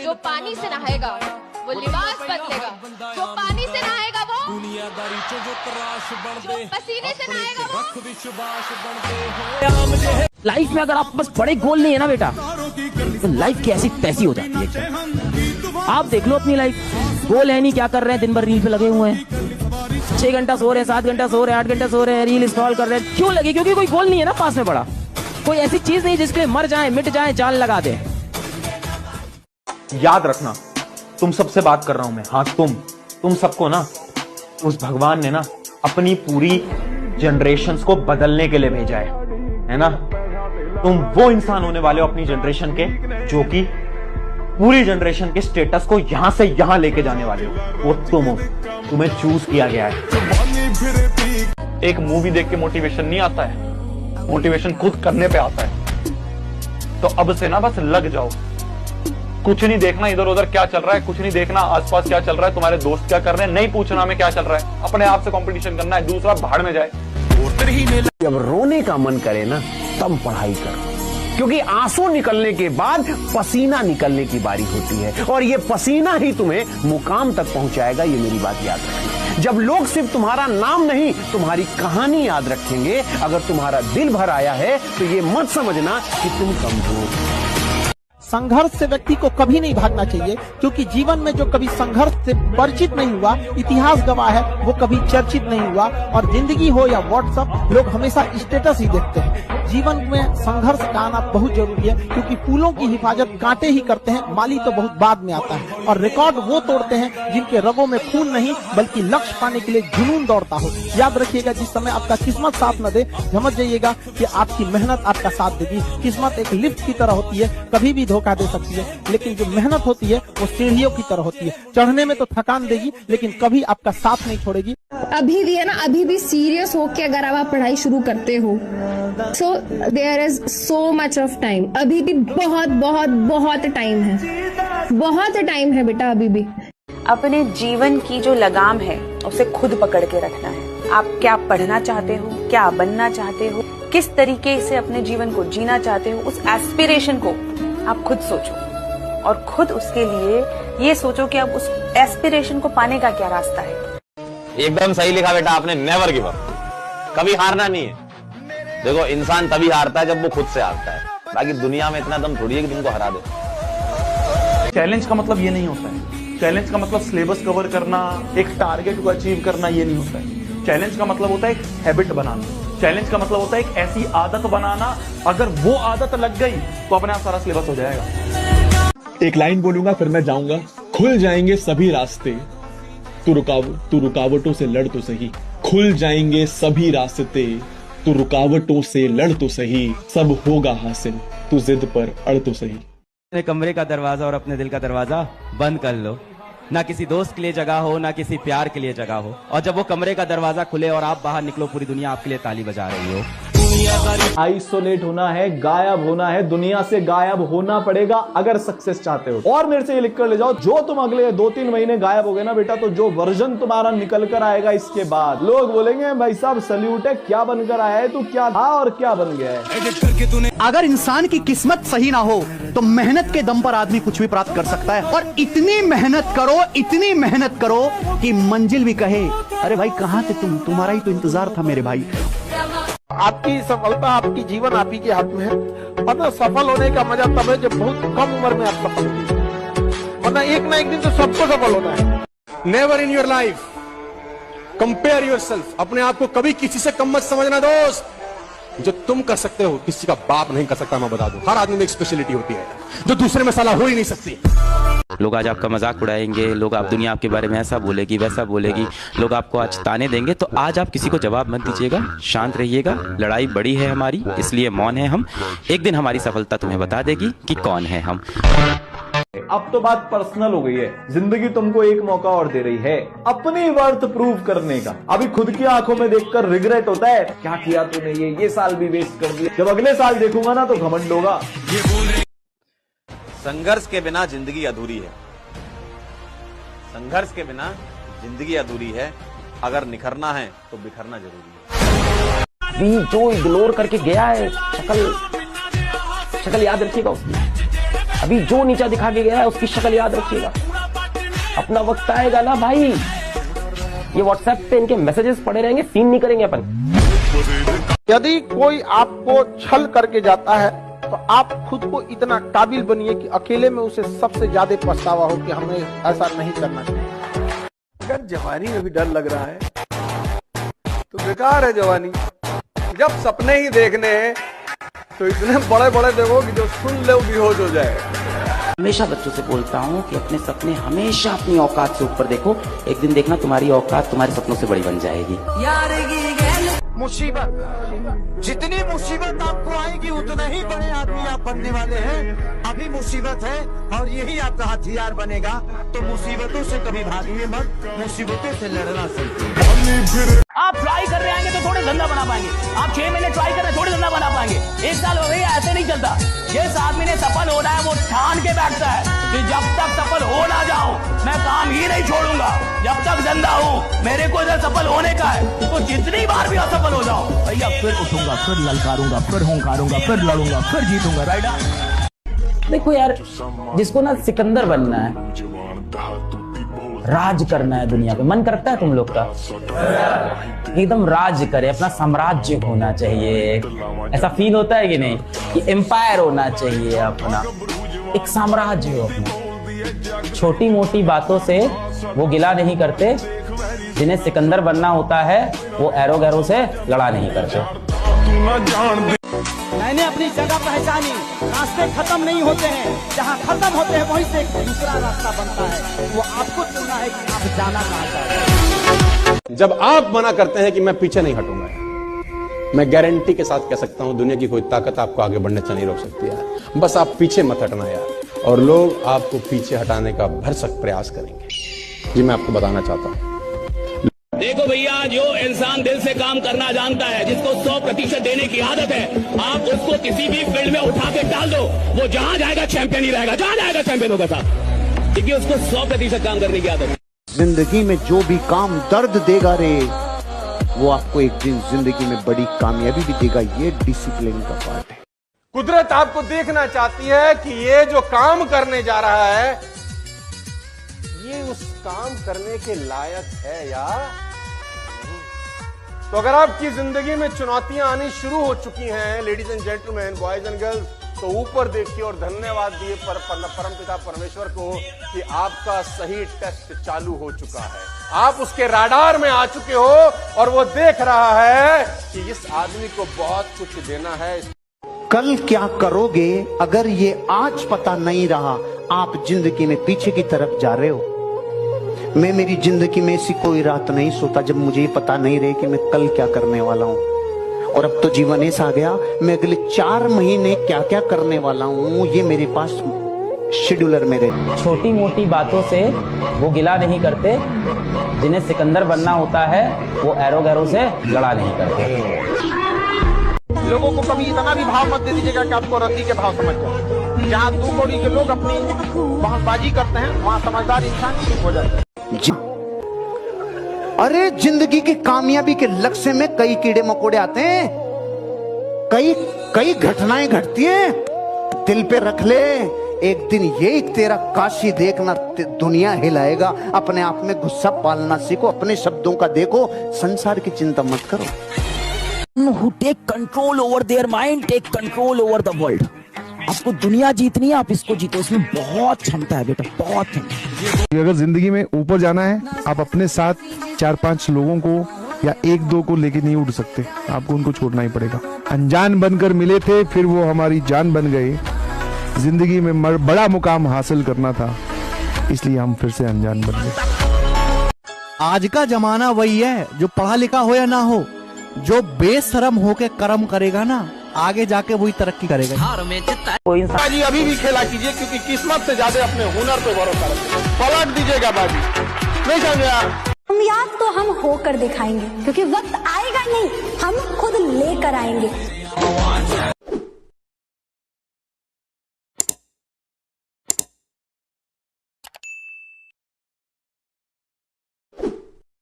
जो पानी से नहाएगा वो लिबास बदलेगा, जो पानी से नहाएगा वो जो पसीने से नहाएगा वो। लाइफ में अगर आप बस बड़े गोल नहीं है ना बेटा, तो लाइफ कैसी तैसी हो जाती है। आप देख लो अपनी लाइफ, गोल है नहीं, क्या कर रहे हैं, दिन भर रील पे लगे हुए हैं, 6 घंटा सो रहे हैं, 7 घंटा सो रहे हैं, 8 घंटा सो रहे हैं, रील स्क्रॉल कर रहे हैं। क्यों लगे? क्योंकि कोई गोल नहीं है ना पास में पड़ा, कोई ऐसी चीज नहीं जिसके मर जाए मिट जाए जाल लगा दे। याद रखना, तुम सबसे बात कर रहा हूं मैं, हाँ तुम सबको ना उस भगवान ने ना अपनी पूरी जनरेशन्स को बदलने के लिए भेजा है ना। तुम वो इंसान होने वाले हो अपनी जनरेशन के जो कि पूरी जनरेशन के स्टेटस को यहां से यहां लेके जाने वाले हो। वो तुम हो, तुम्हें चूज किया गया है। एक मूवी देख के मोटिवेशन नहीं आता है, मोटिवेशन खुद करने पे आता है। तो अब से ना बस लग जाओ, कुछ नहीं देखना इधर उधर क्या चल रहा है, कुछ नहीं देखना आसपास क्या चल रहा है, तुम्हारे दोस्त क्या कर रहे हैं, नहीं पूछना हमें क्या चल रहा है, अपने आप से कंपटीशन करना है, दूसरा भाड़ में जाए। जब रोने का मन करे ना तब पढ़ाई करो, क्योंकि आंसू निकलने के बाद पसीना निकलने की बारी होती है, और ये पसीना ही तुम्हें मुकाम तक पहुंचाएगा। ये मेरी बात याद रखना। जब लोग सिर्फ तुम्हारा नाम नहीं तुम्हारी कहानी याद रखेंगे, अगर तुम्हारा दिल भर आया है तो ये मत समझना कि तुम कमजोर। संघर्ष से व्यक्ति को कभी नहीं भागना चाहिए, क्योंकि जीवन में जो कभी संघर्ष से परिचित नहीं हुआ, इतिहास गवाह है, वो कभी चर्चित नहीं हुआ। और जिंदगी हो या व्हाट्सएप, लोग हमेशा स्टेटस ही देखते हैं। जीवन में संघर्ष का आना बहुत जरूरी है, क्योंकि फूलों की हिफाजत कांटे ही करते हैं, माली तो बहुत बाद में आता है। और रिकॉर्ड वो तोड़ते हैं जिनके रगों में खून नहीं बल्कि लक्ष्य पाने के लिए जुनून दौड़ता हो। याद रखिएगा, जिस समय आपका किस्मत साथ न दे, समझ जाइएगा कि आपकी मेहनत आपका साथ देगी। किस्मत एक लिफ्ट की तरह होती है, कभी भी धोखा दे सकती है, लेकिन जो मेहनत होती है वो सीढ़ियों की तरह होती है। चढ़ने में तो थकान देगी, लेकिन कभी आपका साथ नहीं छोड़ेगी। अभी भी है ना, अभी भी सीरियस होके अगर आप पढ़ाई शुरू करते हो, so there is so much of time. अभी भी बहुत बहुत बहुत टाइम है, बहुत टाइम है बेटा। अभी भी अपने जीवन की जो लगाम है उसे खुद पकड़ के रखना है। आप क्या पढ़ना चाहते हो, क्या बनना चाहते हो, किस तरीके से अपने जीवन को जीना चाहते हो, उस एस्पिरेशन को आप खुद सोचो, और खुद उसके लिए ये सोचो कि आप उस एस्पिरेशन को पाने का क्या रास्ता है। एकदम सही लिखा बेटा आपने, नेवर गिव अप, कभी हारना नहीं है। देखो, इंसान तभी हारता है जब वो खुद से हारता है, बाकी दुनिया में इतना दम थोड़ी है कि तुमको हरा दे। चैलेंज का मतलब ये नहीं होता है, चैलेंज का मतलब सिलेबस कवर करना, एक टारगेट को अचीव करना, ये नहीं होता है। चैलेंज का मतलब होता है एक हैबिट बनाना, चैलेंज का मतलब होता है एक ऐसी आदत बनाना, अगर वो आदत लग गई तो अपने आप सारा सिलेबस हो जाएगा। एक लाइन बोलूंगा फिर मैं जाऊंगा। खुल जाएंगे सभी रास्ते, तू रुकावटों से लड़ तो सही। खुल जाएंगे सभी रास्ते, तू रुकावटों से लड़ तो सही। सब होगा हासिल, तू जिद पर अड़ तो सही। अपने कमरे का दरवाजा और अपने दिल का दरवाजा बंद कर लो। ना किसी दोस्त के लिए जगह हो, ना किसी प्यार के लिए जगह हो, और जब वो कमरे का दरवाजा खुले और आप बाहर निकलो, पूरी दुनिया आपके लिए ताली बजा रही हो। आइसोलेट होना है, गायब होना है, दुनिया से गायब होना पड़ेगा अगर सक्सेस चाहते हो। और मेरे से ये लिख कर ले जाओ, जो तुम अगले 2-3 महीने गायब हो गए ना बेटा, तो जो वर्जन तुम्हारा निकल कर आएगा इसके बाद, लोग बोलेंगे भाई साहब सल्यूट है, क्या बनकर आया है तू, क्या था और क्या बन गया है। अगर इंसान की किस्मत सही ना हो तो मेहनत के दम पर आदमी कुछ भी प्राप्त कर सकता है। और इतनी मेहनत करो कि मंजिल भी कहे, अरे भाई कहाँ थे तुम, तुम्हारा ही तो इंतजार था मेरे भाई। आपकी सफलता, आपकी जीवन आप ही के हाथ में है। वरना सफल होने का मजा तब है जब बहुत कम उम्र में आप सफल होते, वरना एक ना एक दिन तो सबको सफल होना है। Never in your life compare yourself. अपने आप को कभी किसी से कम मत समझना दोस्त। जो तुम कर सकते हो किसी का बाप नहीं कर सकता, मैं बता दूं। हर आदमी में एक स्पेशलिटी होती है जो दूसरे में साला हो ही नहीं सकती। लोग आज आपका मजाक उड़ाएंगे, लोग आप दुनिया आपके बारे में ऐसा बोलेगी वैसा बोलेगी, लोग आपको आज ताने देंगे, तो आज आप किसी को जवाब मत दीजिएगा, शांत रहिएगा। लड़ाई बड़ी है हमारी, इसलिए मौन है हम। एक दिन हमारी सफलता तुम्हें बता देगी कि कौन है हम। अब तो बात पर्सनल हो गई है। जिंदगी तुमको एक मौका और दे रही है अपनी वर्थ प्रूव करने का। अभी खुद की आंखों में देखकर रिग्रेट होता है, क्या किया तूने, ये साल भी वेस्ट कर दिया। जब अगले साल देखूंगा ना तो घमंड होगा। संघर्ष के बिना जिंदगी अधूरी है, संघर्ष के बिना जिंदगी अधूरी है। अगर निखरना है तो बिखरना जरूरी है। जो इग्नोर करके गया है, शक्ल याद रखिएगा उसकी। अभी जो नीचा दिखा के गया है उसकी शक्ल याद रखिएगा। अपना वक्त आएगा ना भाई, ये व्हाट्सएप पे इनके मैसेजेस पड़े रहेंगे, सीन नहीं करेंगे अपन। यदि कोई आपको छल करके जाता है तो आप खुद को इतना काबिल बनिए कि अकेले में उसे सबसे ज्यादा पछतावा हो कि हमें ऐसा नहीं करना चाहिए। अगर जवानी में भी डर लग रहा है तो बेकार है जवानी। जब सपने ही देखने हैं तो इतने बड़े बड़े देखो कि जो सुन ले वो बेहोश हो जाए। हमेशा बच्चों से बोलता हूँ कि अपने सपने हमेशा अपनी औकात से ऊपर देखो, एक दिन देखना तुम्हारी औकात तुम्हारे सपनों से बड़ी बन जाएगी। मुसीबत, जितनी मुसीबत आपको आएगी उतना ही बड़े आदमी आप बनने वाले हैं। अभी मुसीबत है और यही आपका हथियार बनेगा, तो मुसीबतों से कभी भागिए मत, मुसीबतों से लड़ना सीखिए। आप ट्राई कर रहे आएंगे तो थोड़े धंधा बना पाएंगे, आप 6 महीने ट्राई कर रहे थोड़े धंधा बना पाएंगे, 1 साल हो गई ऐसे नहीं चलता। जिस आदमी ने सफल होना है वो ठान के बैठता है कि जब तक सफल हो ना जाऊं मैं काम ही नहीं छोड़ूंगा, जब तक जिंदा हूं मेरे को इधर सफल होने का है, तो जितनी बार भी असफल हो जाऊं भैया फिर उठूंगा, फिर ललकारूंगा, फिर हुंकारूंगा, फिर लड़ूंगा, फिर जीतूंगा। राइट। देखो यार, जिसको ना सिकंदर बनना है, राज करना है दुनिया पे, मन करता है तुम लोग का एकदम राज करे, अपना साम्राज्य होना चाहिए, ऐसा फील होता है कि नहीं कि एम्पायर होना चाहिए, अपना एक साम्राज्य हो अपना। छोटी मोटी बातों से वो गिला नहीं करते, जिन्हें सिकंदर बनना होता है वो एरो गैरो से लड़ा नहीं करते। मैंने अपनी जगह पहचानी, रास्ते खत्म नहीं होते हैं, जहाँ खत्म होते हैं वहीं से एक दूसरा रास्ता बनता है। वो आपको चुनना है कि आप जाना कहाँ चाहते हैं। जब आप मना करते हैं कि मैं पीछे नहीं हटूंगा, मैं गारंटी के साथ कह सकता हूं दुनिया की कोई ताकत आपको आगे बढ़ने से नहीं रोक सकती यार। बस आप पीछे मत हटना यार, और लोग आपको पीछे हटाने का भरसक प्रयास करेंगे। जी मैं आपको बताना चाहता हूं, देखो भैया, जो इंसान दिल से काम करना जानता है, जिसको 100% देने की आदत है, आप उसको किसी भी फील्ड में उठा के डाल दो, वो जहां जाएगा चैंपियन ही रहेगा, जहां जाएगा चैंपियन होगा साहब, क्योंकि उसको 100% काम करने की आदत है। जिंदगी में जो भी काम दर्द देगा रे, वो आपको एक दिन जिंदगी में बड़ी कामयाबी भी देगा। ये डिसिप्लिन का पार्ट है। कुदरत आपको देखना चाहती है कि ये जो काम करने जा रहा है ये उस काम करने के लायक है यार। तो अगर आपकी जिंदगी में चुनौतियां आनी शुरू हो चुकी हैं ladies and gentleman, boys and girls, तो ऊपर देखिए और धन्यवाद दिए परमपिता परमेश्वर को कि आपका सही टेस्ट चालू हो चुका है। आप उसके राडार में आ चुके हो और वो देख रहा है कि इस आदमी को बहुत कुछ देना है। कल क्या करोगे अगर ये आज पता नहीं रहा, आप जिंदगी में पीछे की तरफ जा रहे हो। मैं मेरी जिंदगी में ऐसी कोई रात नहीं सोता जब मुझे पता नहीं रहे कि मैं कल क्या करने वाला हूँ। और अब तो जीवन ऐसा आ गया, मैं अगले 4 महीने क्या क्या करने वाला हूँ ये मेरे पास शेड्यूलर में रहे। छोटी मोटी बातों से वो गिला नहीं करते, जिन्हें सिकंदर बनना होता है वो एरो गैरो से लड़ा नहीं करते। लोगों को कभी इतना भी भाव मत दे दीजिएगा कि आपको रद्दी के भाव समझ जाए। जहाँ 2 कौड़ी के लोग अपनी बहसबाजी करते हैं, वहाँ समझदार इंसान चुप हो जाता है। अरे जिंदगी की कामयाबी के लक्ष्य में कई कीड़े मकोड़े आते हैं, कई घटनाएं घटती हैं। दिल पे रख ले, एक दिन ये तेरा काशी देखना दुनिया हिलाएगा। अपने आप में गुस्सा पालना सीखो, अपने शब्दों का देखो, संसार की चिंता मत करो। Who take control over their mind, take control over the world. आपको दुनिया जीतनी है, आप इसको जीतो, इसमें बहुत क्षमता है बेटा, बहुत क्षमता। अगर जिंदगी में ऊपर जाना है, आप अपने साथ 4-5 लोगों को या 1-2 को लेके नहीं उठ सकते, आपको उनको छोड़ना ही पड़ेगा। अनजान बनकर मिले थे, फिर वो हमारी जान बन गए। जिंदगी में बड़ा मुकाम हासिल करना था, इसलिए हम फिर से अनजान बन गए। आज का जमाना वही है, जो पढ़ा लिखा हो या ना हो, जो बेशरम होके कर्म करेगा ना, आगे जाके वही तरक्की करेगा। कोई इंसान अभी भी खेला कीजिए, क्योंकि किस्मत से ज्यादा अपने हुनर पे भरोसा रखिए। पलट दीजिएगा बाजी, नहीं समझे आप? कामयाब तो हम होकर दिखाएंगे, क्योंकि वक्त आएगा नहीं, हम खुद लेकर आएंगे।